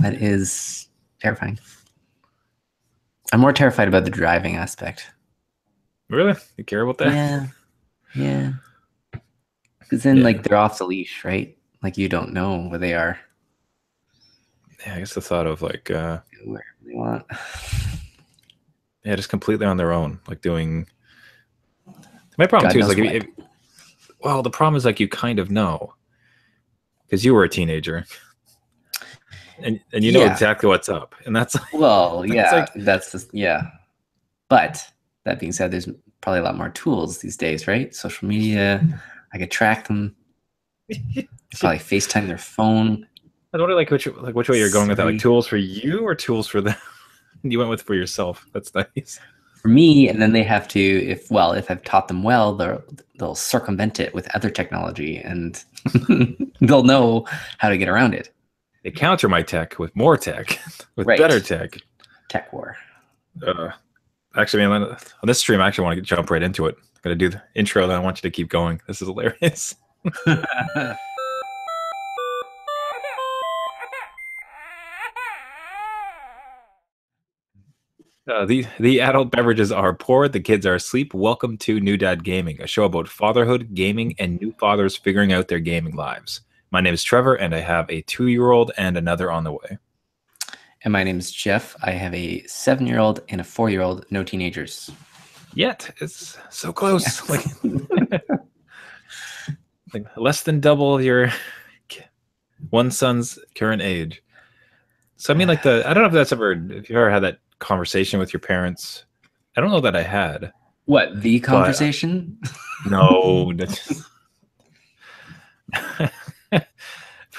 That is terrifying. I'm more terrified about the driving aspect. Really? You care about that? Yeah, yeah. Because then, Yeah. like, they're off the leash, right? Like, you don't know where they are. Yeah, I guess the thought of like Go wherever they want. yeah, just completely on their own, like doing my problem God too is knows like what. well, the problem is like you kind of know because you were a teenager and you know Yeah. exactly what's up. And that's Well, that's yeah. like That's just, yeah. But that being said, there's probably a lot more tools these days, right? Social media. I could track them. Probably FaceTime their phone. I don't know like which way you're going with that. Like Siri. tools for you or tools for them? You went with for yourself. That's nice. For me, and then they have to, if I've taught them well, they'll circumvent it with other technology, and they'll know how to get around it. They counter my tech with more tech, with better Right. tech. Tech war. Uh, Actually, man, on this stream, I actually want to jump right into it. I'm gonna do the intro, then I want you to keep going. This is hilarious. The adult beverages are poured, the kids are asleep. Welcome to New Dad Gaming, a show about fatherhood, gaming, and new fathers figuring out their gaming lives. My name is Trevor, and I have a 2-year-old and another on the way. And my name is Jeff. I have a 7-year-old and a 4-year-old, no teenagers. Yet it's so close, like less than double your one son's current age. So I mean, like I don't know if you ever had that conversation with your parents. I don't know that I had. What, the But conversation? no.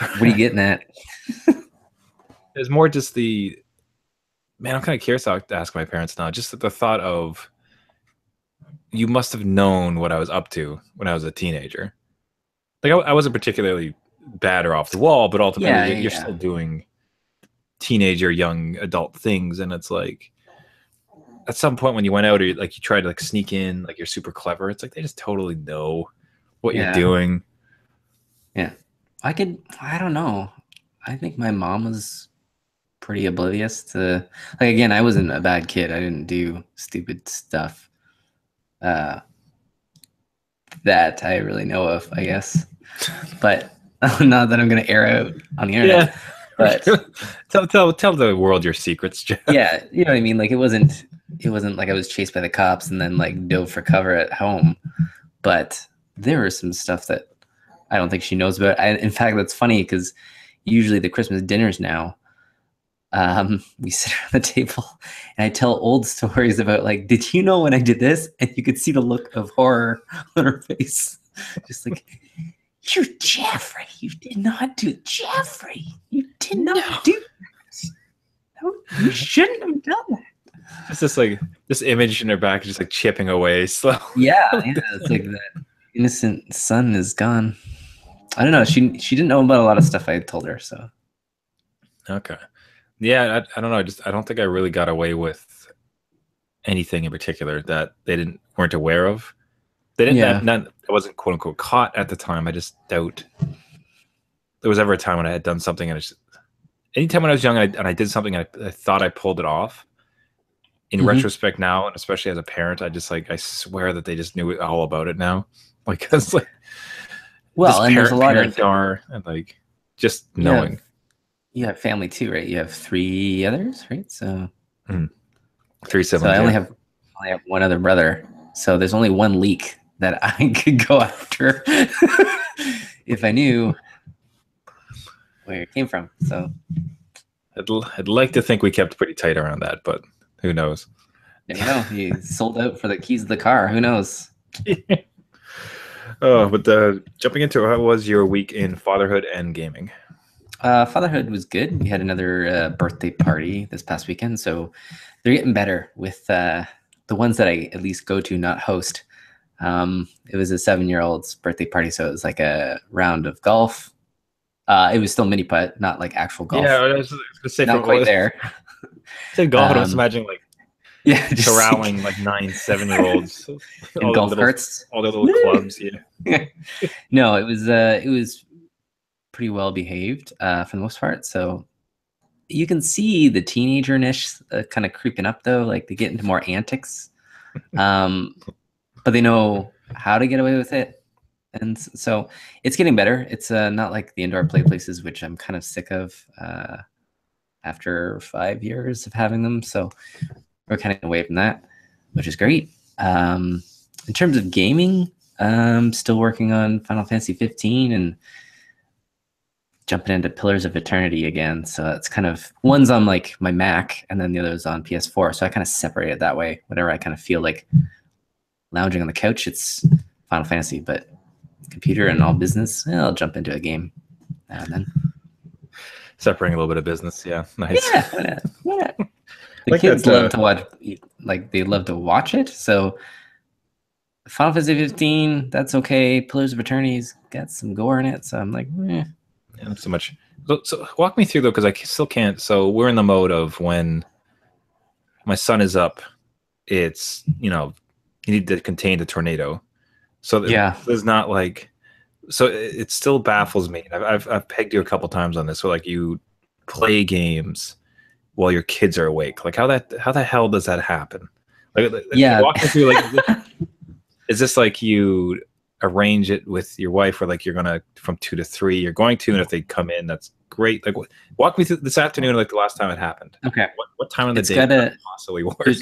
What are you getting at? It's more just the man. I'm kind of curious to ask my parents now. Just the thought of you must have known what I was up to when I was a teenager. Like I wasn't particularly bad or off the wall, but ultimately you're still doing teenager, young adult things, and it's like at some point when you went out or like you tried to like sneak in, like you're super clever. It's like they just totally know what you're doing. Yeah, I don't know. I think my mom was pretty oblivious to, like, again, I wasn't a bad kid. I didn't do stupid stuff that I really know of, I guess. But not that I'm gonna air out on the internet. Yeah. But tell the world your secrets, Jeff. yeah, you know what I mean? Like it wasn't like I was chased by the cops and then like dove for cover at home. But there was some stuff that I don't think she knows about. In fact, that's funny because usually the Christmas dinners now, we sit around the table and I tell old stories about like, did you know when I did this? And you could see the look of horror on her face. Just like, you're Jeffrey. You did not do it. Jeffrey. You did not do that. No, you shouldn't have done that. It's just like this image in her back, just like chipping away slowly. Yeah, it's like that innocent son is gone. I don't know. She didn't know about a lot of stuff I told her. So okay, yeah, I don't know. I don't think I really got away with anything in particular that they weren't aware of. They didn't. I wasn't quote unquote caught at the time. I just doubt there was ever a time when I had done something and anytime when I was young and I did something and I thought I pulled it off. In retrospect now, and especially as a parent, I swear that they just knew all about it now. Like, because like, well, and there's a lot of and like just knowing. You have family too, right? You have 3 others, right? So 3 siblings. So I only have one other brother. So there's only one leak that I could go after if I knew where it came from. So I'd like to think we kept pretty tight around that, but who knows? You know, he sold out for the keys of the car. Who knows? Oh, but jumping into how was your week in fatherhood and gaming? Fatherhood was good. We had another birthday party this past weekend, so they're getting better with the ones that I at least go to, not host. It was a 7-year-old's birthday party, so it was like a round of golf. It was still mini putt, not like actual golf. Yeah, I was gonna say not quite there. Say golf, I was imagining like just corralling like 9 7-year-olds in golf carts, all the little clubs. Yeah. No, it was pretty well behaved for the most part. So you can see the teenager-ish kind of creeping up though. Like they get into more antics, but they know how to get away with it, and so it's getting better. It's not like the indoor play places, which I'm kind of sick of after 5 years of having them. So we're kind of away from that, which is great. In terms of gaming, still working on Final Fantasy 15 and jumping into Pillars of Eternity again. So it's kind of one's on like my Mac and then the other's on PS4. So I kind of separate it that way. Whenever I kind of feel like lounging on the couch, it's Final Fantasy, but computer and all business, I'll jump into a game now and then. Separating a little bit of business, yeah, nice. Yeah, why not? The kids love to watch, like they love to watch it. So Final Fantasy 15, that's okay. Pillars of Eternity's got some gore in it, so I'm like, Yeah, not so much. So walk me through though, because I still can't. So we're in the mode of when my son is up, it's you need to contain the tornado. So there's not like, so it still baffles me. I've pegged you a couple times on this. So like you play games while your kids are awake. Like how the hell does that happen? Like yeah, walk me through like. Is this like you arrange it with your wife where like you're gonna from 2 to 3 you're going to, and if they come in that's great. Like walk me through this afternoon like the last time it happened. Okay. What time of the day does it possibly work? There's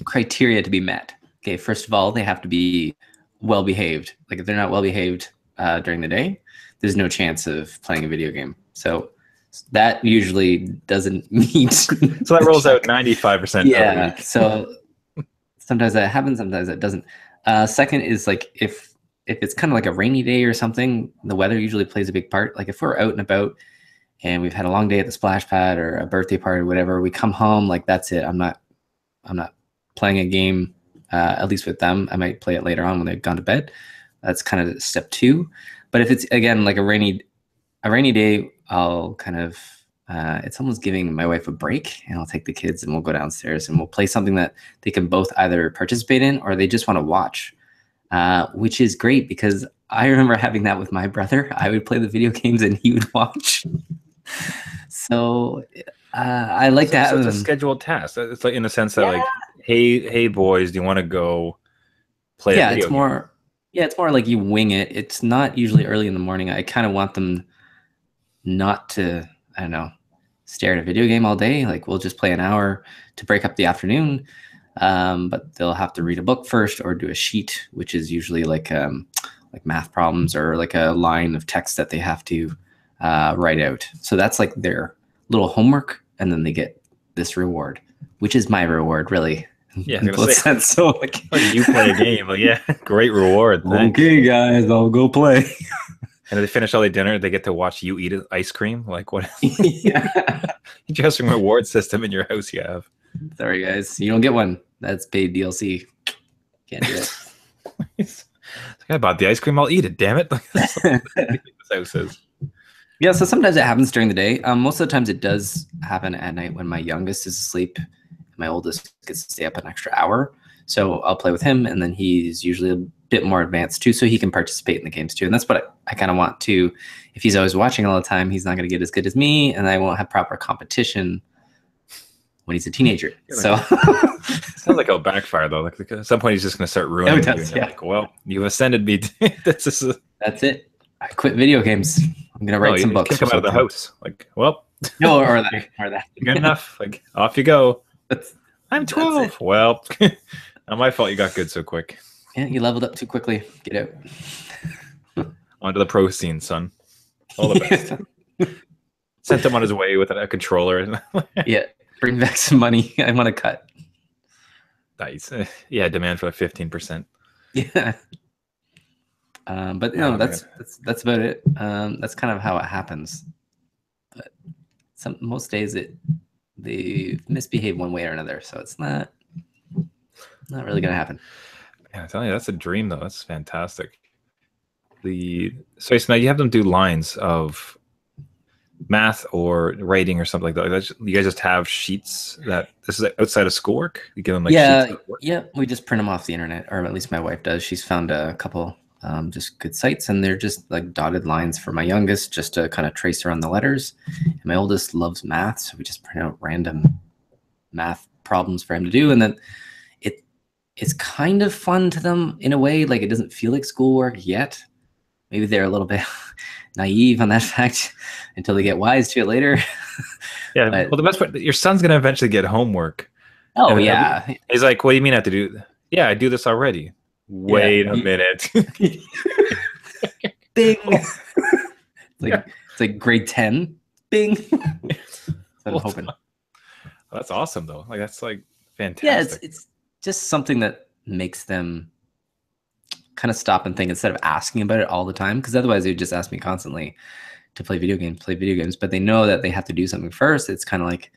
criteria to be met. Okay, first of all, they have to be well behaved. Like if they're not well behaved during the day, there's no chance of playing a video game. So that usually doesn't meet. So that rolls out 95%. Yeah. So sometimes that happens, sometimes that doesn't. Second is like if it's kind of like a rainy day or something, the weather usually plays a big part. Like if we're out and about and we've had a long day at the splash pad or a birthday party or whatever, we come home, like that's it. I'm not playing a game, at least with them. I might play it later on when they've gone to bed. That's kind of step 2. But if it's again like a rainy day, I'll kind of it's almost giving my wife a break, and I'll take the kids and we'll go downstairs and we'll play something that they can both either participate in or they just want to watch, which is great because I remember having that with my brother. I would play the video games and he would watch. So I like to have it's a scheduled task. It's like in the sense that like, hey boys, do you want to go play a video game? It's more like you wing it. It's not usually early in the morning. I kind of want them not to, I don't know, stare at a video game all day. Like we'll just play an hour to break up the afternoon. But they'll have to read a book first or do a sheet, which is usually like math problems or like a line of text that they have to write out. So that's like their little homework, and then they get this reward, which is my reward, really. Yeah, so like, you play a game. Like, yeah, great reward. Thanks. Okay, guys, I'll go play. And if they finish all their dinner, they get to watch you eat ice cream. Like what? Yeah. Interesting reward system in your house you have. Sorry, guys, you don't get one. That's paid DLC. Can't do it. I bought the ice cream. I'll eat it. Damn it! This house is. Yeah, so sometimes it happens during the day. Most of the times it does happen at night when my youngest is asleep. My oldest gets to stay up an extra hour. So I'll play with him, and then he's usually a bit more advanced too, so he can participate in the games too. And that's what I kind of want too. If he's always watching all the time, he's not going to get as good as me, and I won't have proper competition when he's a teenager. So sounds like it'll backfire though. Like at some point he's just going to start ruining you. And like, well, you've ascended me. That's it. I quit video games. I'm going to write some books. Kick him out of the house. Like, well, no, or that. Good enough. Like, off you go. I'm 12. Well, not my fault you got good so quick. Yeah, you leveled up too quickly. Get out. Onto the pro scene, son. All the best. Sent him on his way with a controller. Yeah, bring back some money. I want to cut. Nice. Yeah, demand for like 15%. Yeah. But that's about it. That's kind of how it happens. But most days they misbehave one way or another, so it's not really gonna happen. Yeah, I'm telling you, that's a dream though. That's fantastic. So now you have them do lines of math or writing or something like that. You guys just have sheets that this is outside of schoolwork. You give them like sheets yeah. We just print them off the internet, or at least my wife does. She's found a couple just good sites, and they're just like dotted lines for my youngest, just to kind of trace around the letters. And my oldest loves math, so we just print out random math problems for him to do, and then it's kind of fun to them in a way. Like, it doesn't feel like schoolwork yet. Maybe they're a little bit naive on that fact until they get wise to it later. Yeah. Well, the best part, your son's going to eventually get homework. Oh, yeah. He's like, what do you mean I have to do? Yeah, I do this already. Wait a minute. Bing. It's like grade 10. Bing. That's what I'm hoping. That's awesome, though. Like, that's like fantastic. Yeah, it's just something that makes them kind of stop and think instead of asking about it all the time, because otherwise they would just ask me constantly to play video games. But they know that they have to do something first. It's kind of like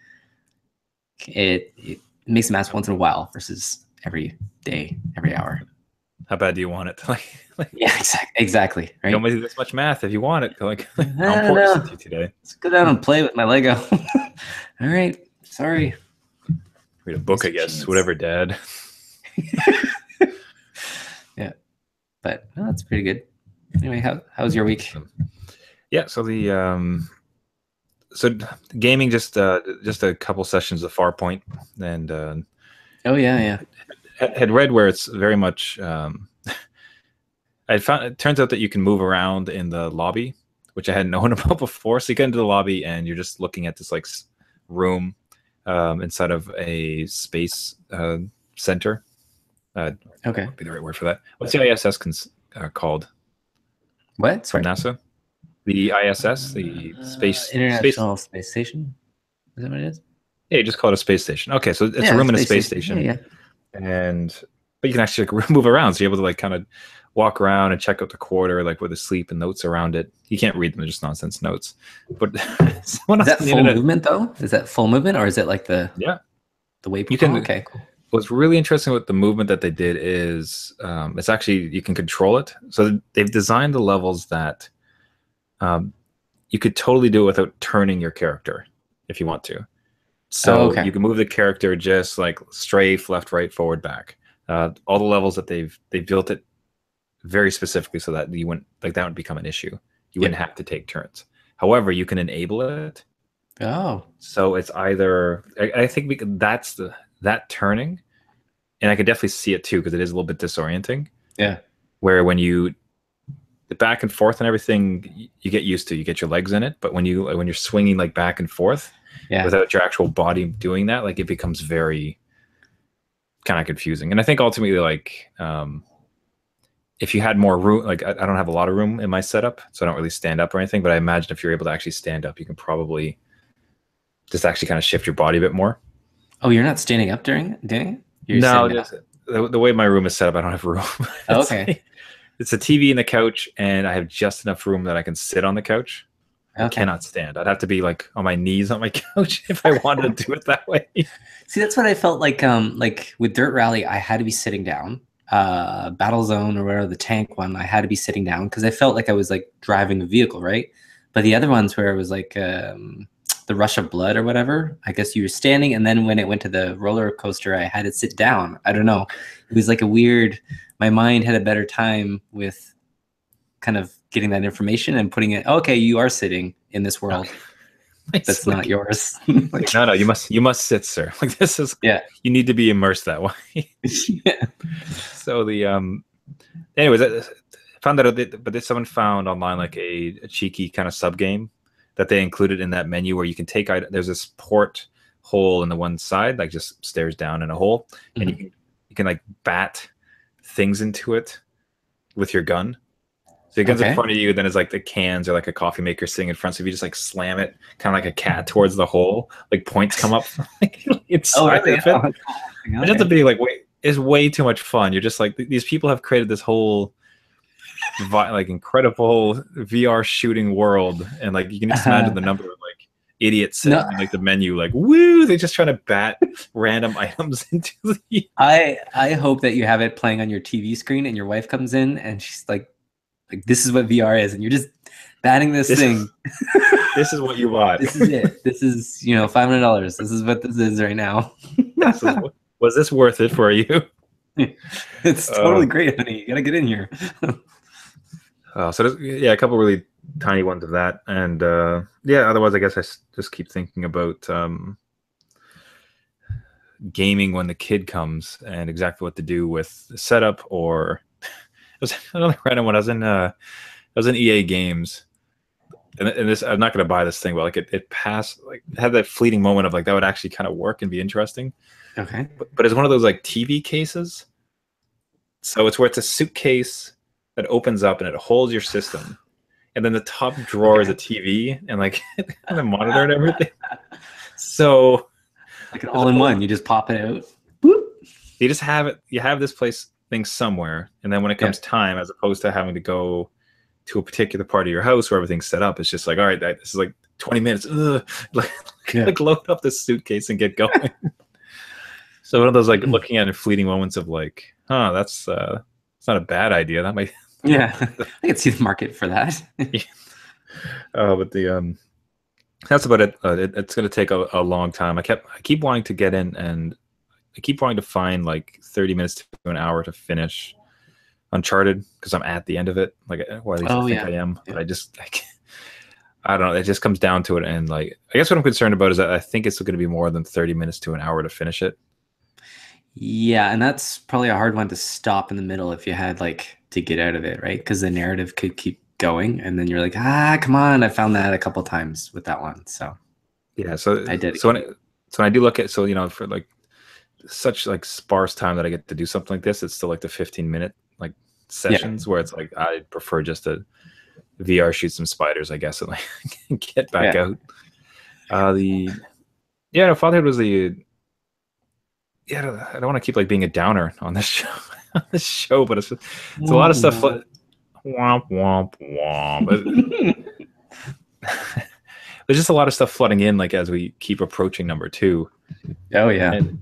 it makes them ask once in a while versus every day, every hour. How bad do you want it? Yeah, exactly. Right? You don't do this much math if you want it. Like, how important is it today? Let's go down and play with my Lego. All right, sorry. Read a book, I guess. Whatever, Dad. Yeah, but no, that's pretty good. Anyway, how was your week? Yeah, so gaming, just a couple sessions of Farpoint, and oh yeah. Had read where it's very much. I found it turns out that you can move around in the lobby, which I hadn't known about before. So you get into the lobby and you're just looking at this like room inside of a space center. Okay, would be the right word for that. What's the ISS called? What? From NASA? The ISS, the International Space Station. Is that what it is? Yeah, you just call it a space station. Okay, so it's a room in a space station. Yeah. But you can actually like move around, so you're able to like kind of walk around and check out the quarter, like with the sleep and notes around it. You can't read them; they're just nonsense notes. But is that full movement though? Is that full movement, or is it like the way you can? Okay, cool. What's really interesting with the movement that they did is it's actually you can control it. So they've designed the levels that you could totally do it without turning your character if you want to. So you can move the character just like strafe, left, right, forward, back. All the levels that they've built it very specifically so that you wouldn't like that would become an issue. You wouldn't have to take turns. However, you can enable it. Oh, so it's either I think that's that turning, and I could definitely see it too because it is a little bit disorienting. Yeah, where when you the back and forth and everything, you get used to. You get your legs in it, but when you're swinging like back and forth. Yeah. Without your actual body doing that, like it becomes very kind of confusing. And I think ultimately, like if you had more room, like I don't have a lot of room in my setup, so I don't really stand up or anything. But I imagine if you're able to actually stand up, you can probably just actually kind of shift your body a bit more. Oh, you're not standing up during it? No, the way my room is set up, I don't have room. Okay. It's a TV and a couch, and I have just enough room that I can sit on the couch. I cannot stand. I'd have to be like on my knees on my couch if I wanted to do it that way. See, that's what I felt like with Dirt Rally, I had to be sitting down. Battle Zone or whatever, the tank one, I had to be sitting down because I felt like I was like driving a vehicle, right? But the other ones where it was like the Rush of Blood or whatever, I guess you were standing, and then when it went to the roller coaster, I had to sit down. I don't know. It was like a weird, my mind had a better time with kind of getting that information and putting it, okay, you are sitting in this world. That's not yours. Like, no, you must sit, sir. Like this is, you need to be immersed that way. Yeah. So anyways, I found that out, but someone found online like a cheeky kind of sub game that they included in that menu where you can take, there's this port hole in the one side, like just stairs down in a hole, and you can like bat things into it with your gun. So it comes in front of you, then it's like the cans or like a coffee maker sitting in front. So if you just like slam it, kind of like a cat towards the hole, like points come up. It's really? It ends up being like it's way too much fun. You're just like these people have created this whole like incredible VR shooting world, and like you can just imagine the number of like idiots sitting in like the menu, like woo, they're just trying to bat random items into the. I hope that you have it playing on your TV screen, and your wife comes in and she's like this is what VR is, and you're just batting this thing. This is what you bought. This is it. This is $500. This is what this is right now. Was this worth it for you? It's totally great, honey. You gotta get in here. So there's, yeah, a couple really tiny ones of that, and yeah. Otherwise, I guess just keep thinking about gaming when the kid comes and exactly what to do with the setup. Or it was another random one. I was in EA Games, and this, I'm not going to buy this thing, but like it passed, like it had that fleeting moment of like that would actually kind of work and be interesting. Okay. But it's one of those like TV cases. So it's where it's a suitcase that opens up and it holds your system, and then the top drawer is a TV and like and the monitor and everything. So Like an there's a all-in-one. You just pop it out. Boop. you just have it. You have this place thing somewhere, and then when it comes time, as opposed to having to go to a particular part of your house where everything's set up, it's just like, all right, this is like 20 minutes. Like load up the suitcase and get going. So one of those like looking at it fleeting moments of like, that's it's not a bad idea. That might Yeah, I can see the market for that. but the that's about it. It's going to take a long time. I keep wanting to get in, and I keep wanting to find like 30 minutes to an hour to finish Uncharted, because I'm at the end of it. Like, or at least I think I am. But I don't know. It just comes down to it, and like, I guess what I'm concerned about is that I think it's going to be more than 30 minutes to an hour to finish it. Yeah, and that's probably a hard one to stop in the middle if you had like to get out of it, right? Because the narrative could keep going, and then you're like, come on, I found that a couple times with that one. So yeah, so I did. So when I do look at, so for like such like sparse time that I get to do something like this, it's still like the 15-minute like sessions where it's like I prefer just to VR shoot some spiders, I guess, and like get back out. Fatherhood was the I don't want to keep like being a downer on this show, but it's a lot of stuff. Womp womp womp. There's just a lot of stuff flooding in, like as we keep approaching number 2. Oh yeah, and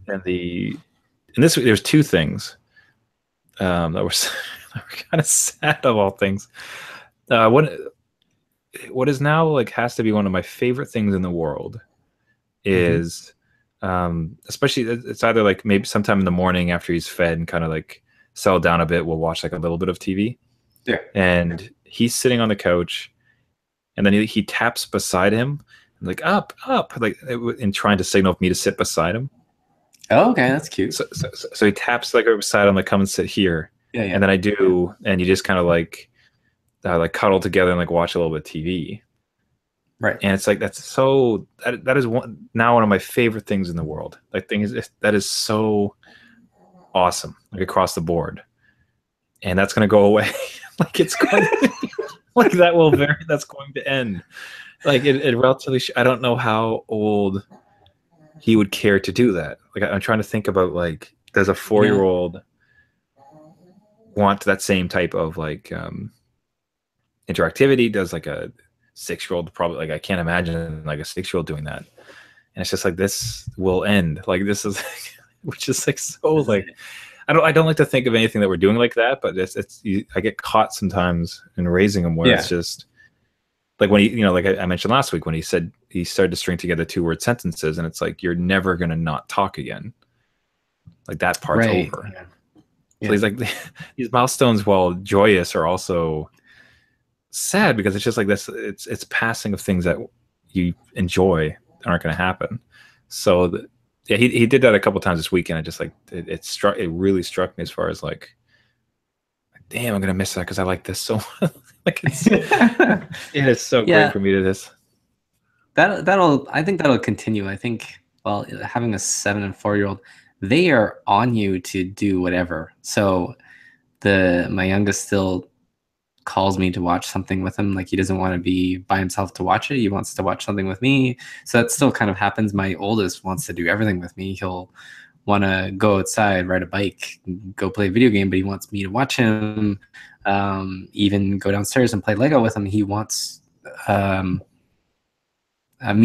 this there's 2 things that were kind of sad of all things. What is now like has to be one of my favorite things in the world is. Especially it's either like maybe sometime in the morning after he's fed and kind of like settled down a bit, we'll watch like a little bit of TV. Yeah. And he's sitting on the couch, and then he taps beside him, like up, like in trying to signal for me to sit beside him. Oh, okay, that's cute. So he taps like right beside him, like come and sit here. Yeah. And then I do, and you just kind of like cuddle together and like watch a little bit of TV. Right. And it's like that is one of my favorite things in the world. Like that is so awesome, like across the board. And that's gonna go away. Like it's going to, like that's going to end. Like it relatively I don't know how old he would care to do that. Like I'm trying to think about like, does a 4-year-old want that same type of like interactivity? Does like a 6-year-old probably, like I can't imagine like a 6-year-old doing that. And it's just like this will end. Like this is which is like so like I don't like to think of anything that we're doing like that, but I get caught sometimes in raising them where it's just like when he, like I mentioned last week when he said he started to string together 2-word sentences, and it's like you're never gonna not talk again. Like that part's over. So he's like these milestones, while joyous, are also sad because it's just like this. It's passing of things that you enjoy aren't going to happen. So he did that a couple times this weekend. I just like it really struck me as far as like, damn, I'm gonna miss that because I like this so like it is so great for me to this. I think that'll continue. I think having a 7 and 4-year-old, they are on you to do whatever. So my youngest still calls me to watch something with him. Like he doesn't want to be by himself to watch it. He wants to watch something with me. So that still kind of happens. My oldest wants to do everything with me. He'll want to go outside, ride a bike, go play a video game, but he wants me to watch him. Even go downstairs and play Lego with him. He wants me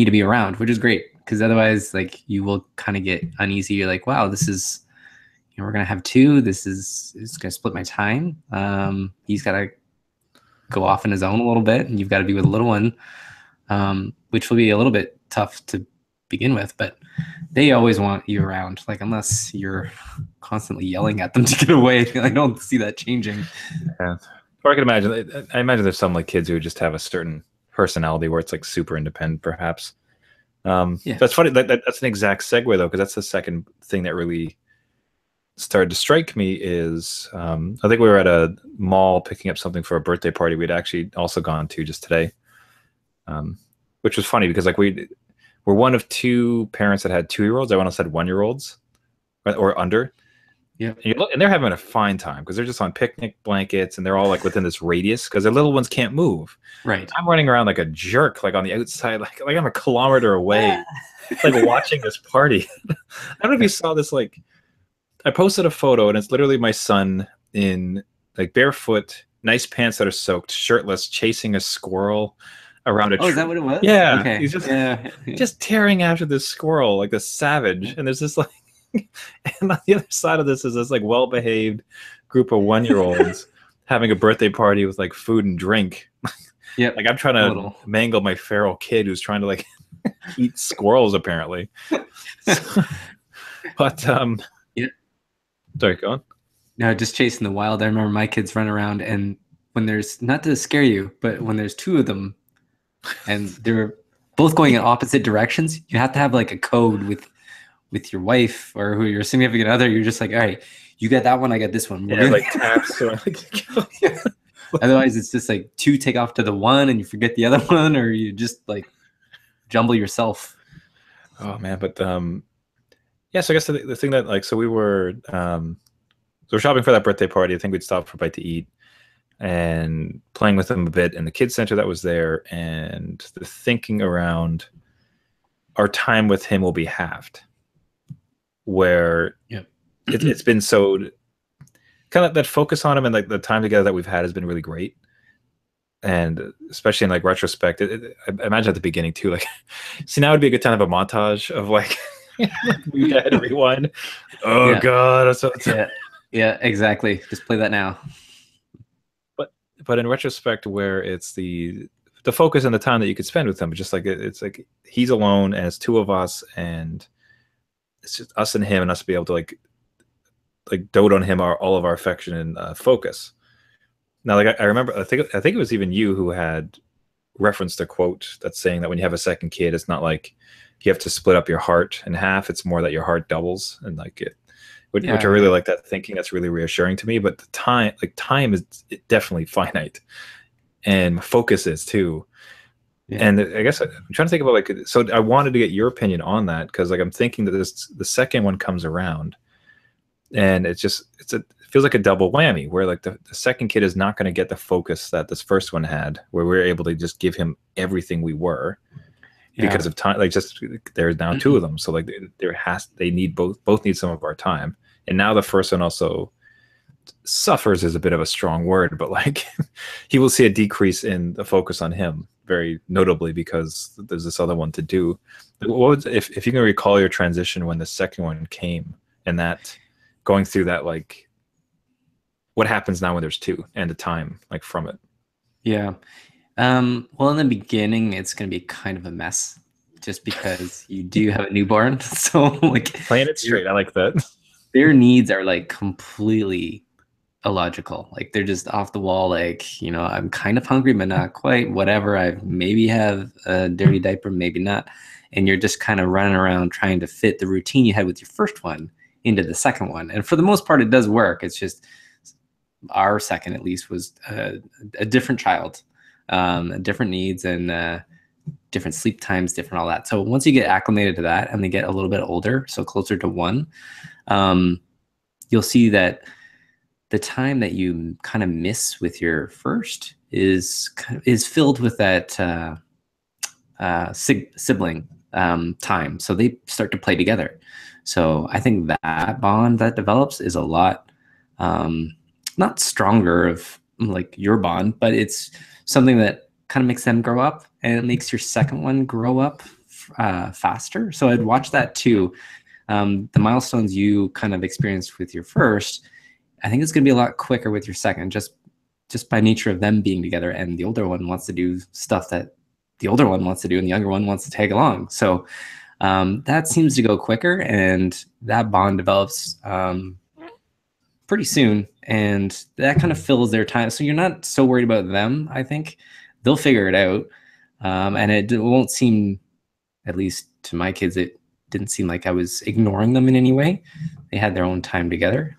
to be around, which is great, because otherwise like you will kind of get uneasy. You're like, wow, this is, we're going to have 2. It's going to split my time. He's got to go off on his own a little bit, and you've got to be with a little one, which will be a little bit tough to begin with, but they always want you around, like unless you're constantly yelling at them to get away. I don't see that changing. Or I can imagine. I imagine there's some like kids who just have a certain personality where it's like super independent, perhaps. Yeah. That's funny. That's an exact segue though, because that's the second thing that really started to strike me is I think we were at a mall picking up something for a birthday party we'd actually also gone to just today, which was funny because like we're one of two parents that had 2-year-olds. Everyone else had 1-year-olds or under. Yeah. And they're having a fine time because they're just on picnic blankets and they're all like within this radius because their little ones can't move. Right. I'm running around like a jerk, like on the outside, like I'm a kilometer away, like watching this party. I don't know if you saw this. Like, I posted a photo and it's literally my son in like barefoot, nice pants that are soaked, shirtless, chasing a squirrel around a tree. Is that what it was? Yeah, Okay. he's just tearing after this squirrel like a savage. And there's this like. And on the other side of this is this like well-behaved group of 1-year-olds having a birthday party with like food and drink. Yeah, like I'm trying to mangle my feral kid who's trying to like eat squirrels apparently. But yeah. Sorry, go on. No, just chasing the wild. I remember my kids run around, and when there's, not to scare you, but when there's two of them, and they're both going in opposite directions, you have to have like a code with your wife or who your significant other. You're just like, all right, you get that one, I get this one. Yeah, like taps. Or like, Otherwise, it's just like two take off to the one, and you forget the other one, or you just like jumble yourself. Oh man, but yeah. So I guess the thing that like, so we were so we're shopping for that birthday party. I think we'd stop for a bite to eat and playing with them a bit in the kids center that was there, and the thinking around our time with him will be halved. Where it's been so kind of that focus on him and like the time together that we've had has been really great, and especially in like retrospect, I imagine at the beginning too. Like, see, now would be a good time to have a montage of like we had rewind. Oh god, yeah, exactly. Just play that now. But in retrospect, where it's the focus and the time that you could spend with him, just like it's like he's alone and it's two of us and. It's just us and him, and us be able to like dote on him all of our affection and focus. Now, like I remember, I think it was even you who had referenced a quote that's saying that when you have a second kid, it's not like you have to split up your heart in half. It's more that your heart doubles, and like it, which I really like that thinking. That's really reassuring to me. But the time is definitely finite, and focus is too. Yeah. And I guess I'm trying to think about like, so I wanted to get your opinion on that because like I'm thinking that the second one comes around, and it feels like a double whammy where like the second kid is not going to get the focus that this first one had, where we were able to just give him everything we were because of time. Like just there's now two of them, so like they need both need some of our time, and now the first one also suffers is a bit of a strong word, but like he will see a decrease in the focus on him very notably because there's this other one to do. What was, if you can recall your transition when the second one came and that going through that, like what happens now when there's two and the time like from it? Yeah. Well, in the beginning, it's going to be kind of a mess just because you do have a newborn. So like playing it straight. I like that. Their needs are like completely illogical. Like they're just off the wall. Like, you know, I'm kind of hungry, but not quite. Whatever. I maybe have a dirty diaper, maybe not. And you're just kind of running around trying to fit the routine you had with your first one into the second one. And for the most part, it does work. It's just our second, at least, was a different child, different needs and different sleep times, different all that. So once you get acclimated to that and they get a little bit older, so closer to one, you'll see that the time that you kind of miss with your first is filled with that sibling time. So they start to play together. So I think that bond that develops is a lot not stronger of like your bond, but it's something that kind of makes them grow up, and it makes your second one grow up faster. So I'd watch that too. The milestones you kind of experienced with your first, I think it's going to be a lot quicker with your second, just by nature of them being together, and the older one wants to do stuff that the older one wants to do and the younger one wants to tag along. So that seems to go quicker, and that bond develops pretty soon. and that kind of fills their time. So you're not so worried about them. I think they'll figure it out, and it won't seem, at least to my kids, it didn't seem like I was ignoring them in any way. They had their own time together.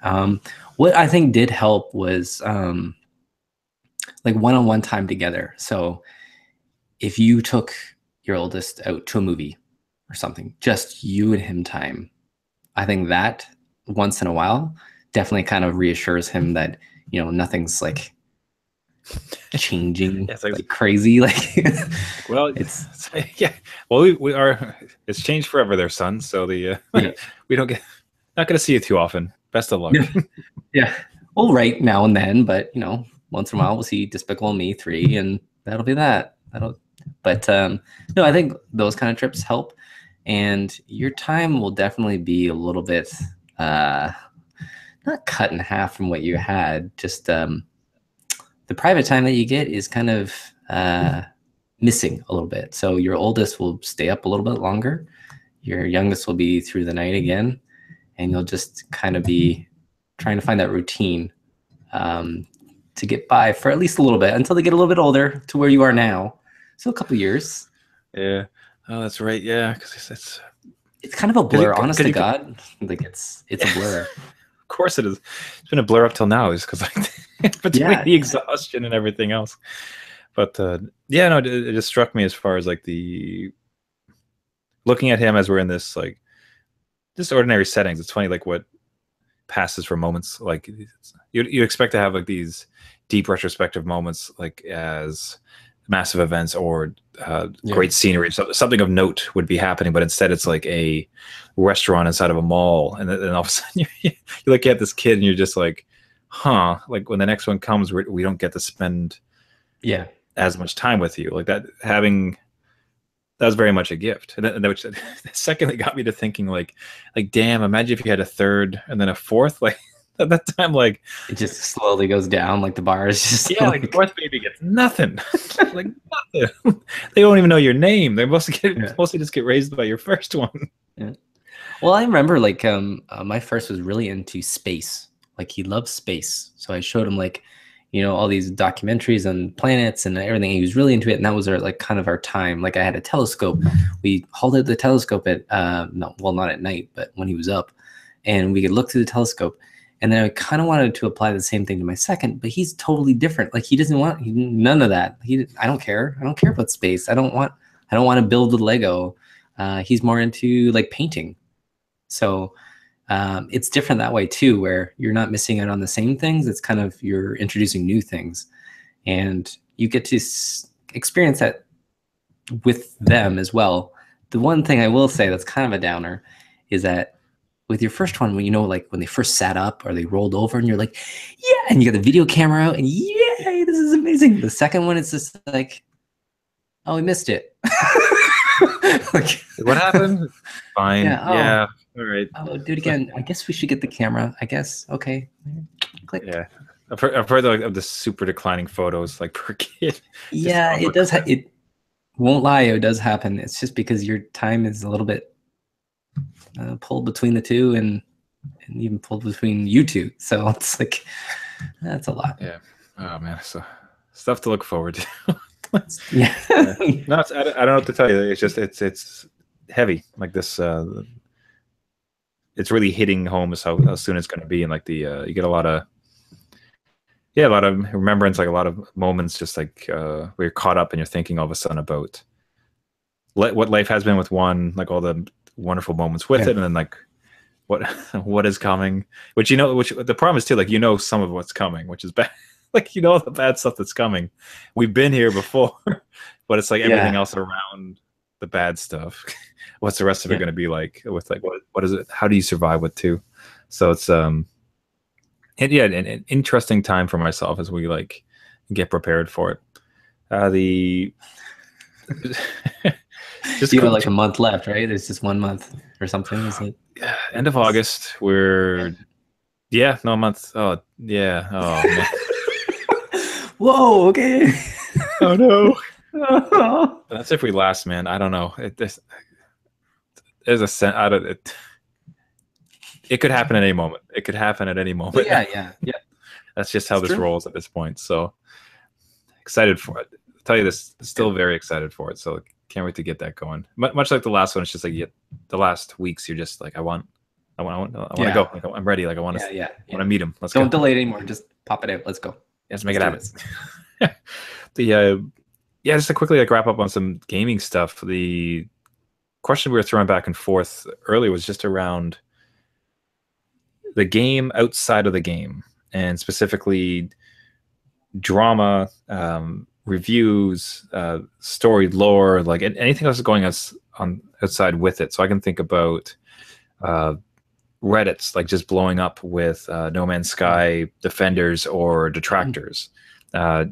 What I think did help was like one-on-one time together. So if you took your oldest out to a movie or something, just you and him time, I think that once in a while definitely kind of reassures him that, you know, nothing's like changing like crazy. Like, well, it's yeah. Well, we are. It's changed forever, there, son. So the we don't get not going to see you too often. Best of luck. Yeah. Well, right now and then, but you know, once in a while we'll see Despicable Me 3, and that'll be that. But no, I think those kind of trips help, and your time will definitely be a little bit not cut in half from what you had. Just the private time that you get is kind of missing a little bit. So your oldest will stay up a little bit longer. Your youngest will be through the night again, and you'll just kind of be trying to find that routine to get by for at least a little bit until they get a little bit older to where you are now. So a couple years. Yeah. Oh, that's right. Yeah, because it's kind of a blur. Honest to God, like it's a blur. Of course it is. It's been a blur up till now, is because like between the exhaustion and everything else. But yeah, no, it just struck me as far as like the looking at him as we're in this like just ordinary settings. It's funny like what passes for moments. Like you expect to have like these deep retrospective moments like as massive events or great scenery, so something of note would be happening, but instead it's like a restaurant inside of a mall, and then all of a sudden you look at this kid and you're just like, huh, like when the next one comes, we don't get to spend as much time with you. Like that was very much a gift. And then, which secondly got me to thinking like damn, imagine if you had a third and then a fourth, like at that time, like it just slowly goes down. Like the bar is just like the fourth baby gets nothing. Like nothing. They don't even know your name. They mostly just get raised by your first one. Yeah. Well, I remember like my first was really into space. Like he loves space, so I showed him like, you know, all these documentaries on planets and everything. He was really into it, and that was our like kind of our time. Like I had a telescope. We halted the telescope at not at night, but when he was up, and we could look through the telescope. And then I kind of wanted to apply the same thing to my second, but he's totally different. Like he doesn't want none of that. I don't care. I don't care about space. I don't want to build with Lego. He's more into like painting. So it's different that way too, where you're not missing out on the same things. It's kind of you're introducing new things, and you get to experience that with them as well. The one thing I will say that's kind of a downer is that with your first one, when you know, like when they first sat up or they rolled over and you're like, yeah, and you got the video camera out and yay, this is amazing. The second one, it's just like, oh, we missed it. Like, what happened? Fine. Yeah. All right. Oh, do it again. I guess we should get the camera. I guess. Okay. Click. Yeah. I've heard of the super declining photos like per kid. Yeah, it does. It won't lie. It does happen. It's just because your time is a little bit pulled between the two and even pulled between you two. So it's like, that's a lot. Yeah. Oh man. So stuff to look forward to. Yeah. No, I don't know what to tell you. It's just, it's heavy like this. It's really hitting home as how soon it's going to be. And like you get a lot of remembrance, like a lot of moments, just like where you're caught up and you're thinking all of a sudden about what life has been with one, like all the wonderful moments with it, and then like what is coming, which the problem is too, like, you know, some of what's coming, which is bad. Like, you know, the bad stuff that's coming. We've been here before, but it's like everything else around the bad stuff. What's the rest of it going to be like? With like what is it? How do you survive with two? So it's an interesting time for myself as we like get prepared for it. Just you have like a month left, right? There's just 1 month or something. Is it? Yeah, end of August. We're a month. Oh yeah. Oh man. Whoa. Okay. Oh no. That's if we last, man. I don't know. There's a sense out of it. It could happen at any moment. It could happen at any moment. Yeah. That's just how It's this true. rolls at this point. So excited for it. I'll tell you this, still very excited for it. So can't wait to get that going. Much like the last one, it's just like the last weeks, you're just like, I want to Yeah. go. Like, I'm ready. Like I want to, Yeah. want to meet him. Let's Don't go. delay it anymore. Just pop it out. Let's go. Let's make Let's it do happen. this. The yeah, just to quickly like wrap up on some gaming stuff. The question we were throwing back and forth earlier was just around the game outside of the game, and specifically drama, reviews, story, lore, like anything else going on outside with it. So I can think about Reddit's like just blowing up with No Man's Sky defenders or detractors. At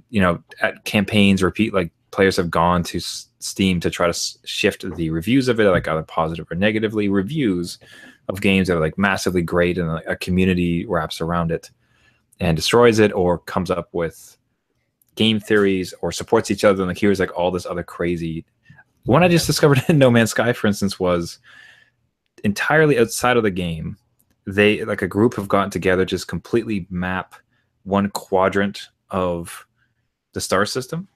campaigns, repeat like players have gone to Steam to try to shift the reviews of it, like either positive or negatively. Reviews of games that are like massively great and like, a community wraps around it and destroys it, or comes up with game theories or supports each other. And like here's like all this other crazy. One I just discovered in No Man's Sky, for instance, was entirely outside of the game. They like a group have gotten together, just completely map one quadrant of the star system.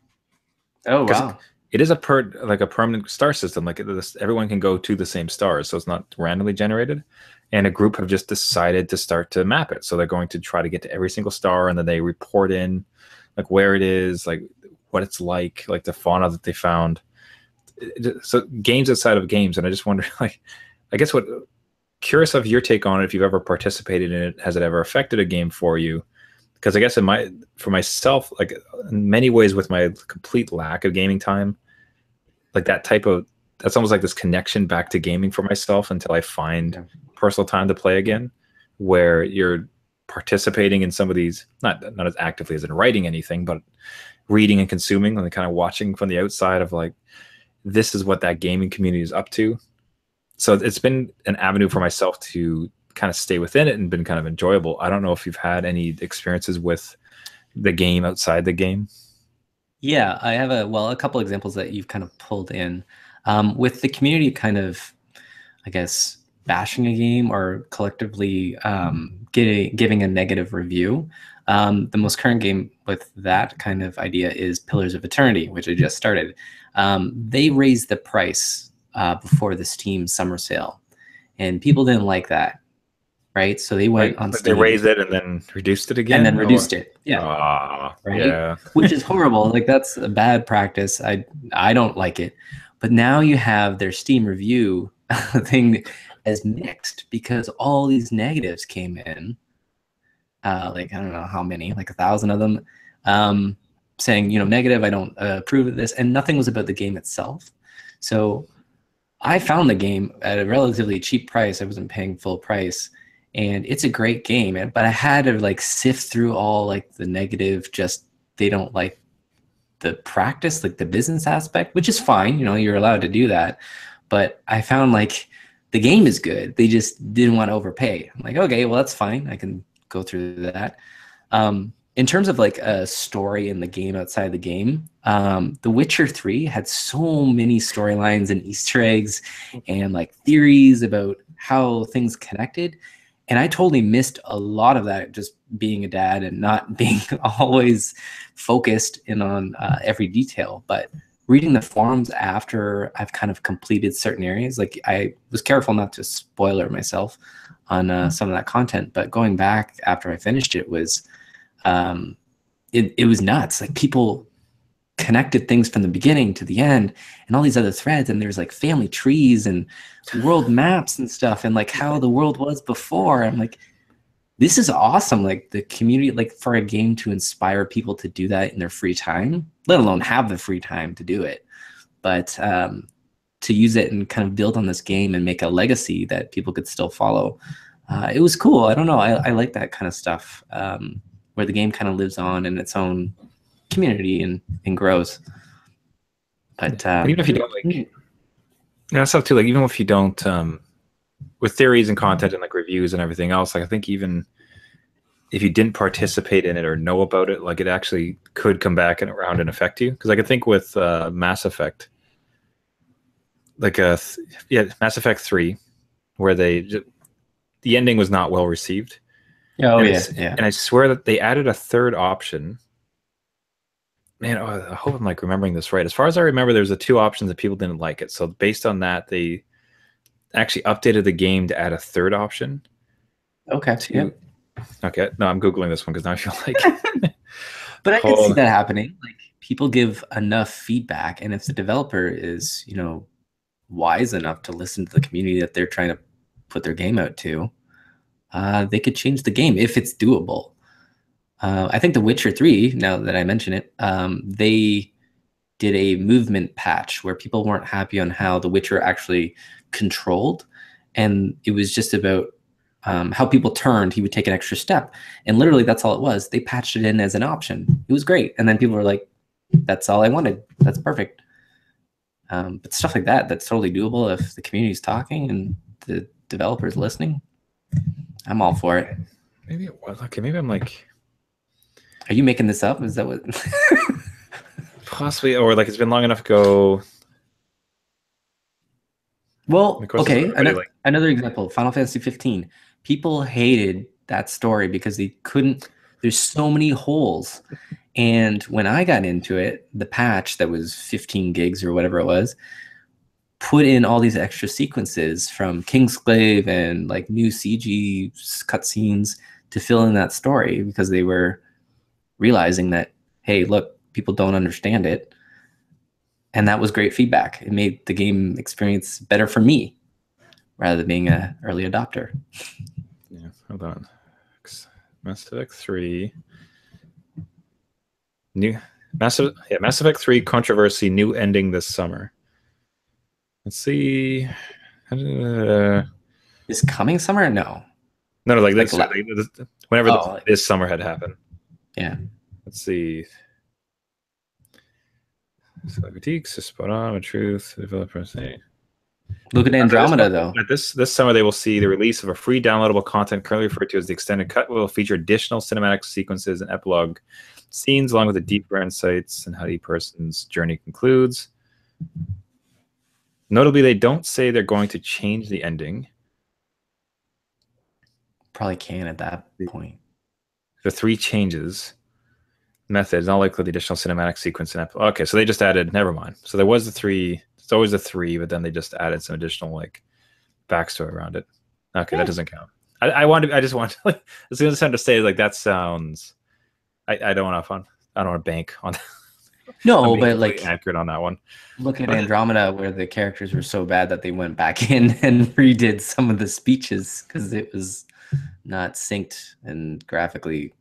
Oh wow! It is a permanent star system. Like everyone can go to the same stars, so it's not randomly generated. And a group have just decided to start to map it. So they're going to try to get to every single star, and then they report in like where it is, like what it's like the fauna that they found. So games outside of games, and I just wonder, like, I guess curious of your take on it, if you've ever participated in it, has it ever affected a game for you? Because I guess for myself, like in many ways with my complete lack of gaming time, like that's almost like this connection back to gaming for myself until I find personal time to play again, where you're participating in some of these, not as actively as in writing anything, but reading and consuming and kind of watching from the outside of like, this is what that gaming community is up to. So it's been an avenue for myself to kind of stay within it and been kind of enjoyable. I don't know if you've had any experiences with the game outside the game. Yeah, I have a couple examples that you've kind of pulled in. With the community kind of, I guess, bashing a game or collectively giving a negative review. The most current game with that kind of idea is Pillars of Eternity, which I just started. They raised the price before the Steam summer sale, and people didn't like that, right? So they went on Steam. They raised it and then reduced it again? And then reduced it. Yeah. Right? Yeah. Which is horrible. Like that's a bad practice. I don't like it. But now you have their Steam review thing as mixed because all these negatives came in. Like I don't know how many, like 1,000 of them, saying, negative, I don't approve of this, and nothing was about the game itself. So I found the game at a relatively cheap price. I wasn't paying full price, and it's a great game. But I had to like sift through all like the negative, just they don't like the practice, like the business aspect, which is fine. You're allowed to do that. But I found like the game is good. They just didn't want to overpay. I'm like, okay, well, that's fine. I can go through that. In terms of like a story in the game outside the game, The Witcher 3 had so many storylines and Easter eggs and like theories about how things connected. And I totally missed a lot of that just being a dad and not being always focused in on every detail. But reading the forums after I've kind of completed certain areas, like I was careful not to spoiler myself on some of that content, but going back after I finished it was it was nuts. Like people connected things from the beginning to the end and all these other threads, and there's like family trees and world maps and stuff and like how the world was before. I'm like, this is awesome. Like the community, like for a game to inspire people to do that in their free time, let alone have the free time to do it, but to use it and kind of build on this game and make a legacy that people could still follow. It was cool. I don't know. I like that kind of stuff where the game kind of lives on in its own community and grows. But even if you don't like, stuff too, like even if you don't, with theories and content and like reviews and everything else, like I think even if you didn't participate in it or know about it, like it actually could come back and around and affect you. Because I could think with Mass Effect, like Mass Effect 3, where the ending was not well received. Oh and yeah, yeah. I swear that they added a third option. Man, I hope I'm like remembering this right. As far as I remember, there's the two options that people didn't like it. So based on that, they actually updated the game to add a third option. Okay, To yep. okay, no, I'm googling this one because now I feel like But I could see hold. that happening. Like people give enough feedback, and if the developer is, wise enough to listen to the community that they're trying to put their game out to, they could change the game if it's doable. I think The Witcher 3, now that I mention it, they did a movement patch where people weren't happy on how The Witcher actually controlled. And it was just about how people turned. He would take an extra step. And literally, that's all it was. They patched it in as an option. It was great. And then people were like, that's all I wanted. That's perfect. But stuff like that, that's totally doable if the community's talking and the developers listening. I'm all for it. Maybe it was okay. Maybe I'm like Are you making this up? Is that what? possibly, or like it's been long enough ago. Well, Of course, okay. like Another example, Final Fantasy 15. People hated that story because they couldn't. There's so many holes. And when I got into it, the patch that was 15 gigs or whatever it was, put in all these extra sequences from Kingsglaive and like new CG cutscenes to fill in that story because they were realizing that, hey, look, people don't understand it. And that was great feedback. It made the game experience better for me rather than being an early adopter. Yeah, hold on. Mass Effect 3. Mass Effect 3 controversy, new ending this summer. Let's see. This coming summer? No. No, like whenever this summer had happened. Yeah. Let's see. Critiques, spot on with truth. Developers say. Look at Andromeda, though. This summer, they will see the release of a free downloadable content currently referred to as the Extended Cut. Will feature additional cinematic sequences and epilogue scenes, along with the deeper insights and how the person's journey concludes. Notably, they don't say they're going to change the ending. Probably can at that point. The 3 changes methods, not likely the additional cinematic sequence and okay, so they just added. Never mind. So there was the 3. It's always a 3, but then they just added some additional like backstory around it. Okay, that doesn't count. I just want to, like, as soon as I to say like that sounds. I don't want to I don't want to bank on. No, but like accurate on that one. Look at Andromeda, where the characters were so bad that they went back in and redid some of the speeches because it was not synced and graphically.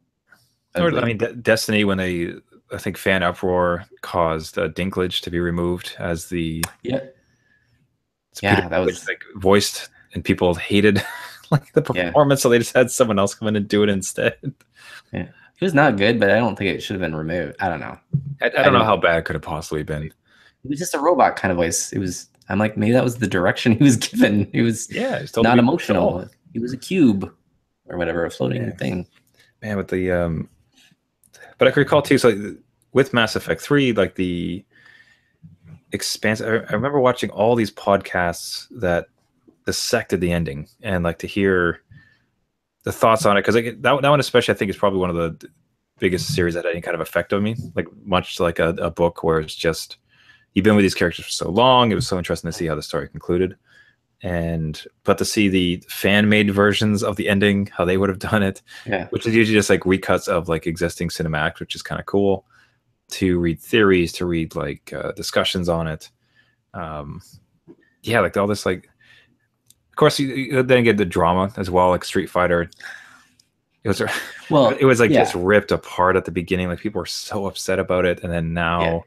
Or, I mean, Destiny, when I think fan uproar caused Dinklage to be removed as the that was like voiced, and people hated like the performance, so they just had someone else come in and do it instead. Yeah, it was not good, but I don't think it should have been removed. I don't know. I don't know how bad it could have possibly been. It was just a robot kind of voice. It was. I'm like, maybe that was the direction he was given. He was not emotional. He was a cube or whatever, a floating thing. Man, with the but I could recall too. So with Mass Effect 3, like the expanse. I remember watching all these podcasts that dissected the ending, and like to hear the thoughts on it, because like, that one especially, I think, is probably one of the biggest series that had any kind of effect on me. Like much like a book where it's just you've been with these characters for so long. It was so interesting to see how the story concluded, but to see the fan-made versions of the ending, how they would have done it, which is usually just like recuts of like existing cinematics, which is kind of cool. To read theories, to read like discussions on it, like all this, like, of course you then get the drama as well, like Street Fighter. It was just ripped apart at the beginning. Like people were so upset about it, and then now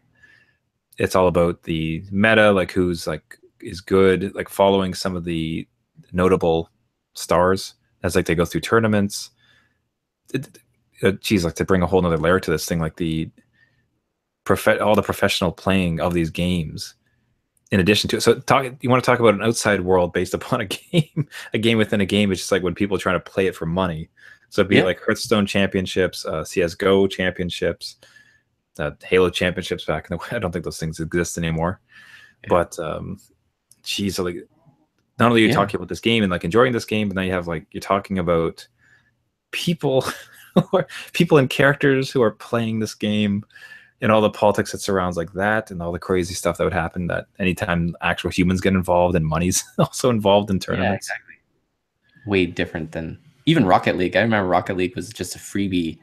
it's all about the meta, like who's like is good, like following some of the notable stars as like they go through tournaments. Geez, like to bring a whole nother layer to this thing, like all the professional playing of these games in addition to it. So you want to talk about an outside world based upon a game within a game. It's just like when people are trying to play it for money. So it'd be like Hearthstone championships, CSGO championships, Halo championships back in the way. I don't think those things exist anymore. But so like not only are you talking about this game and like enjoying this game, but now you have like you're talking about people, people and characters who are playing this game, and all the politics that surrounds like that, and all the crazy stuff that would happen. That anytime actual humans get involved, and money's also involved in tournaments. Yeah, exactly. Way different than even Rocket League. I remember Rocket League was just a freebie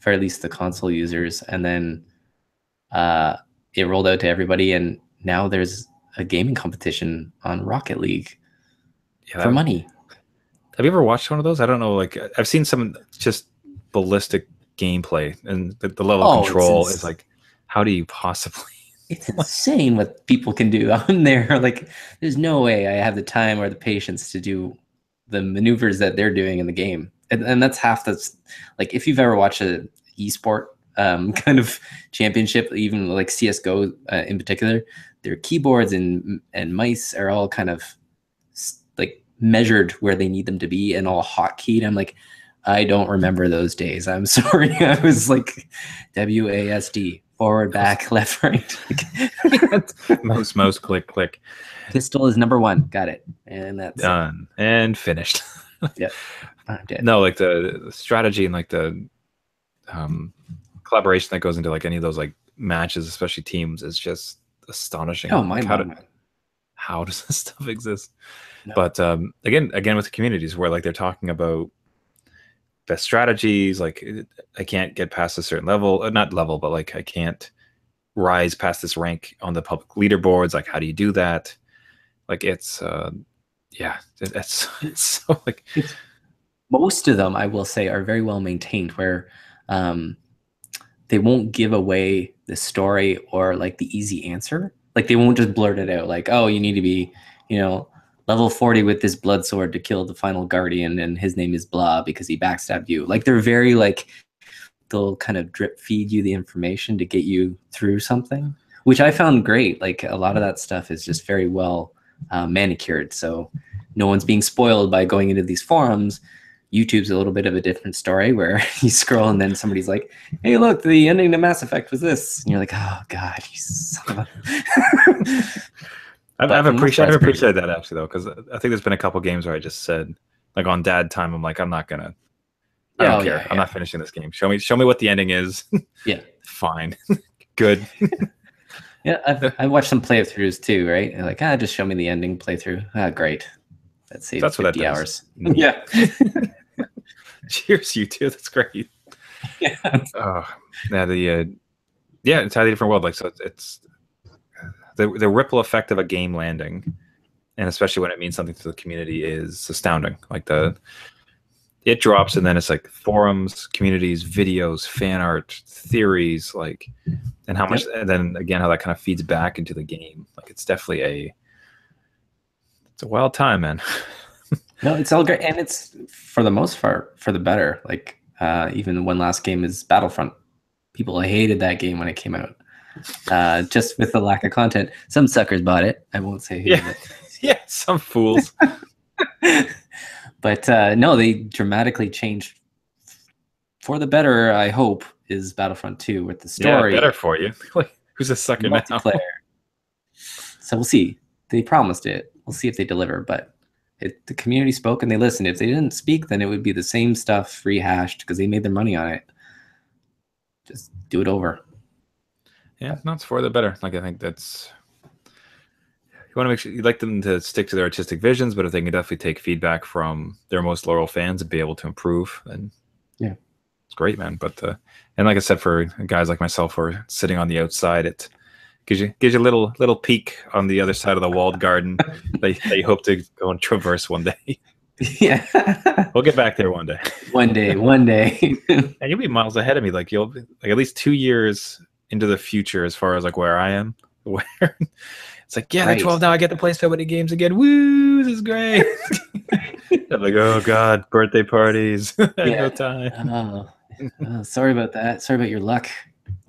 for at least the console users, and then it rolled out to everybody, and now there's a gaming competition on Rocket League for money. Have you ever watched one of those? I don't know. Like, I've seen some just ballistic gameplay, and the level of control is like, how do you possibly? It's insane what people can do on there. Like, there's no way I have the time or the patience to do the maneuvers that they're doing in the game. And that's half that's like, if you've ever watched a esport kind of championship, even like CSGO in particular, their keyboards and mice are all kind of like measured where they need them to be and all hotkeyed. I'm like, I don't remember those days. I'm sorry. I was like WASD, forward, back, left, right. mouse, click. Pistol is number 1. Got it. And that's done and finished. Yeah. I'm dead. No, like the strategy and like the collaboration that goes into like any of those like matches, especially teams, is just astonishing. Oh, like, how does this stuff exist? No. But again with the communities where like they're talking about best strategies, like I can't get past a certain level, not level, but like I can't rise past this rank on the public leaderboards. Like, how do you do that? Like, it's it's so like most of them, I will say, are very well maintained, where they won't give away the story or like the easy answer. Like, they won't just blurt it out like, oh, you need to be, level 40 with this blood sword to kill the final guardian, and his name is blah because he backstabbed you. Like, they're very like, they'll kind of drip feed you the information to get you through something, which I found great. Like, a lot of that stuff is just very well manicured, so no one's being spoiled by going into these forums. YouTube's a little bit of a different story, where you scroll and then somebody's like, hey, look, the ending to Mass Effect was this. And you're like, oh, God, you son of a... I've appreciated that, actually, though, because I think there's been a couple games where I just said, like, on dad time, I'm like, I don't care. Yeah. I'm not finishing this game. Show me what the ending is. Yeah. Fine. Good. Yeah, I watched some playthroughs too, right? And like, just show me the ending playthrough. Great. That saves 50 hours. Yeah. Cheers, you two. That's great. Yeah. It's a entirely different world. Like, so it's the ripple effect of a game landing, and especially when it means something to the community, is astounding. Like, it drops, and then it's like forums, communities, videos, fan art, theories, like, and how much, and then again, how that kind of feeds back into the game. Like, it's definitely it's a wild time, man. No, it's all great, and it's for the most part for the better. Like, even one last game is Battlefront. People hated that game when it came out, just with the lack of content. Some suckers bought it. I won't say who. Yeah, some fools. But no, they dramatically changed for the better. I hope is Battlefront 2 with the story. Yeah, better for you. Like, who's a sucker now? So we'll see. They promised it. We'll see if they deliver. But the community spoke and they listened. If they didn't speak, then it would be the same stuff rehashed because they made their money on it. Just do it over. Yeah, no, it's for the better. Like, I think that's, you want to make sure you like them to stick to their artistic visions, but if they can definitely take feedback from their most loyal fans and be able to improve, then yeah, it's great, man. But and like I said, for guys like myself who are sitting on the outside, it gives you a little peek on the other side of the walled garden that you hope to go and traverse one day. Yeah, we'll get back there one day. One day. And you'll be miles ahead of me. Like, you'll be like at least 2 years into the future as far as like where I am. Where it's like, yeah, right. 12 now, I get to play so many games again. Woo, this is great. I'm like, oh God, birthday parties. I have no time. Sorry about that. Sorry about your luck.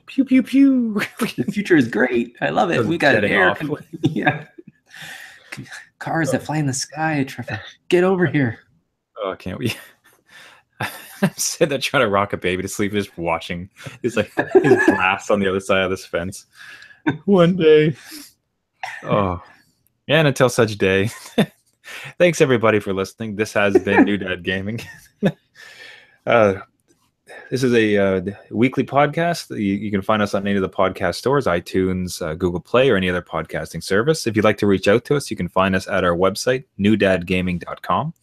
Pew pew pew. The future is great. I love it. We got air. Yeah. Cars that fly in the sky, Trevor. Get over here. Oh, can't we? I'm sitting there trying to rock a baby to sleep, just watching his blast on the other side of this fence. One day. Oh. And until such day. Thanks everybody for listening. This has been New Dad Gaming. This is a weekly podcast. You can find us on any of the podcast stores, iTunes, Google Play, or any other podcasting service. If you'd like to reach out to us, you can find us at our website, newdadgaming.com.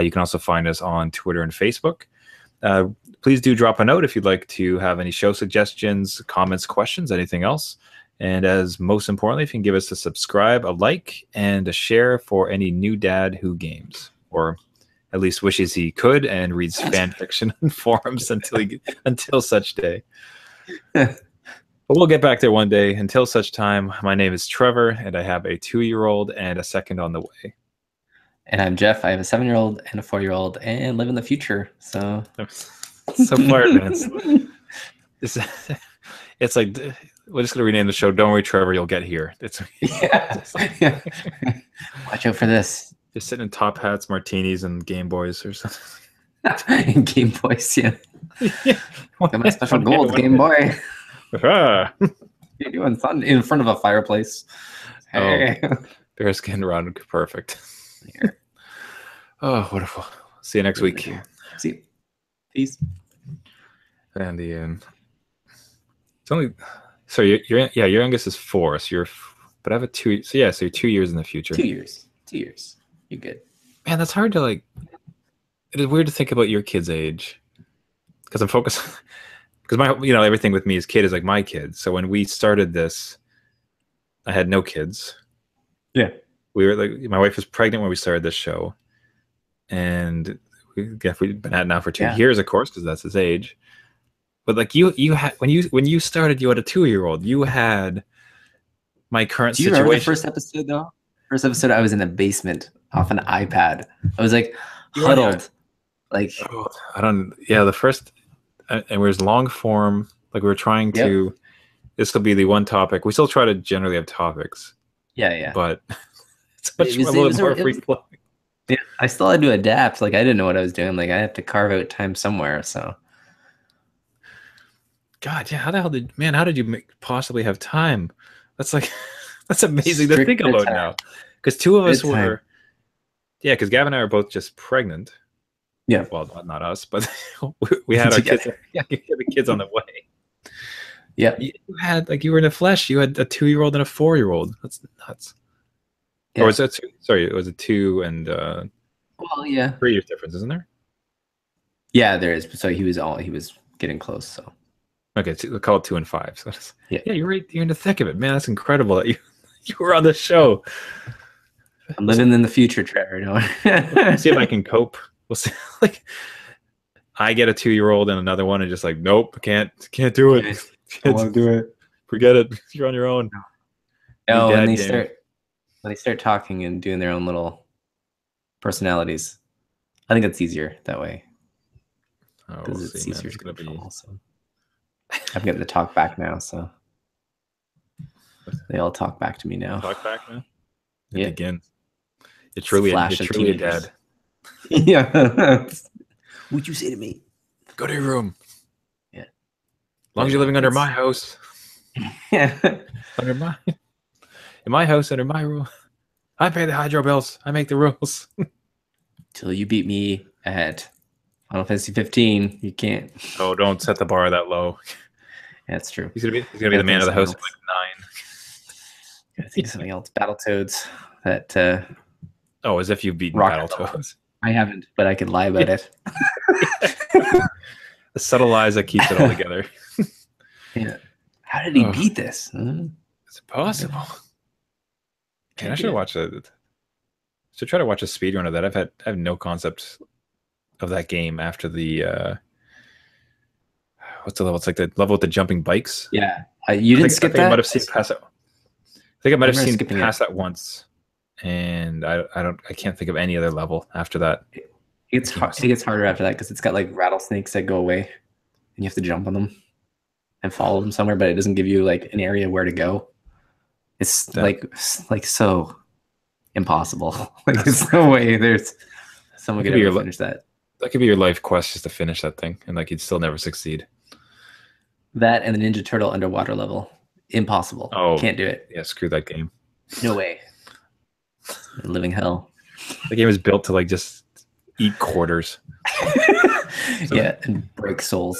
You can also find us on Twitter and Facebook. Please do drop a note if you'd like to have any show suggestions, comments, questions, anything else. And as most importantly, if you can give us a subscribe, a like, and a share for any new dad who games, or at least wishes he could and reads fan fiction on forums until such day. But we'll get back there one day. Until such time, my name is Trevor, and I have a 2-year-old and a second on the way. And I'm Jeff. I have a 7-year-old and a 4-year-old, and live in the future. So far, man. It's like we're just gonna rename the show. Don't worry, Trevor, you'll get here. Yeah. Watch out for this. Just sitting in top hats, martinis, and Game Boys or something. Game Boys, yeah. Got my special gold Game Boy. What you doing, son? In front of a fireplace. Hey. Oh, bearskin run, perfect. Oh, wonderful. See you next week. See you. Peace. And it's only so your youngest is 4, so but I have a 2. So yeah, so you're 2 years in the future. 2 years. 2 years. You're good. Man, that's hard to like. It is weird to think about your kid's age, because I'm focused. Because everything with me as kid is like my kid. So when we started this, I had no kids. Yeah. We were like, my wife was pregnant when we started this show, and we've been at it now for 2 years, of course, because that's his age. But like you had when you started, you had a 2-year-old. You had my current situation. Do you remember the first episode though? First episode, I was in the basement off an iPad. I was like huddled, like the first, and it was long form. Like we were trying to. This will be the one topic. We still try to generally have topics. Yeah. But it's much a little more free flowing. Yeah, I still had to adapt. Like I didn't know what I was doing. Like I have to carve out time somewhere. So. God, yeah. How did you possibly have time? That's amazing to think about now. Because 2 of us were, because Gavin and I are both just pregnant. Yeah. Well, not us, but we had our kids. Yeah, we had the kids on the way. Yeah. You were in the flesh. You had a 2-year-old and a 4-year-old. That's nuts. Yeah. Or was that 2? Sorry, it was a 2 and 3 years difference, isn't there? Yeah, there is. So he was getting close. So. Okay, we'll call it 2 and 5. So you're right. You're in the thick of it, man. That's incredible that you were on the show. I'm living in the future, Trevor. See if I can cope. We'll see. Like, I get a 2-year-old and another one, and just like, nope, can't do it. I want to do it. Forget it. You're on your own. No, when they start talking and doing their own little personalities, I think it's easier that way. Because it's easier to control. Also. I'm getting to talk back now, so they all talk back to me now. Talk back now? Yeah. Again. You're truly a dad. Yeah. What'd you say to me? Go to your room. Yeah. As long as you're living under my house. Yeah. In my house, under my rule. I pay the hydro bills. I make the rules. Till you beat me at Final Fantasy 15, you can't. Oh, don't set the bar that low. Yeah, that's true. He's gonna be the man of the house at like 9. I think something else. Battletoads. That. As if you've beaten Battletoads. I haven't, but I could lie about it. The subtle lies that keeps it all together. Yeah. How did he beat this? It's impossible. Man, I should watch it. Should try to watch a speedrun of that. I have no concept of that game after the what's the level? It's like the level with the jumping bikes. Yeah, you didn't skip that. I might have seen past it. I think I might have seen past that once, and I can't think of any other level after that. It gets harder after that because it's got like rattlesnakes that go away, and you have to jump on them and follow them somewhere, but it doesn't give you like an area where to go. It's like so impossible. Like there's no way there's someone could ever finish that. That could be your life quest, just to finish that thing, and like you'd still never succeed. That and the Ninja Turtle underwater level, impossible. Oh, can't do it. Yeah, screw that game. No way. Living hell. The game is built to like just Eat quarters. Yeah, and break souls.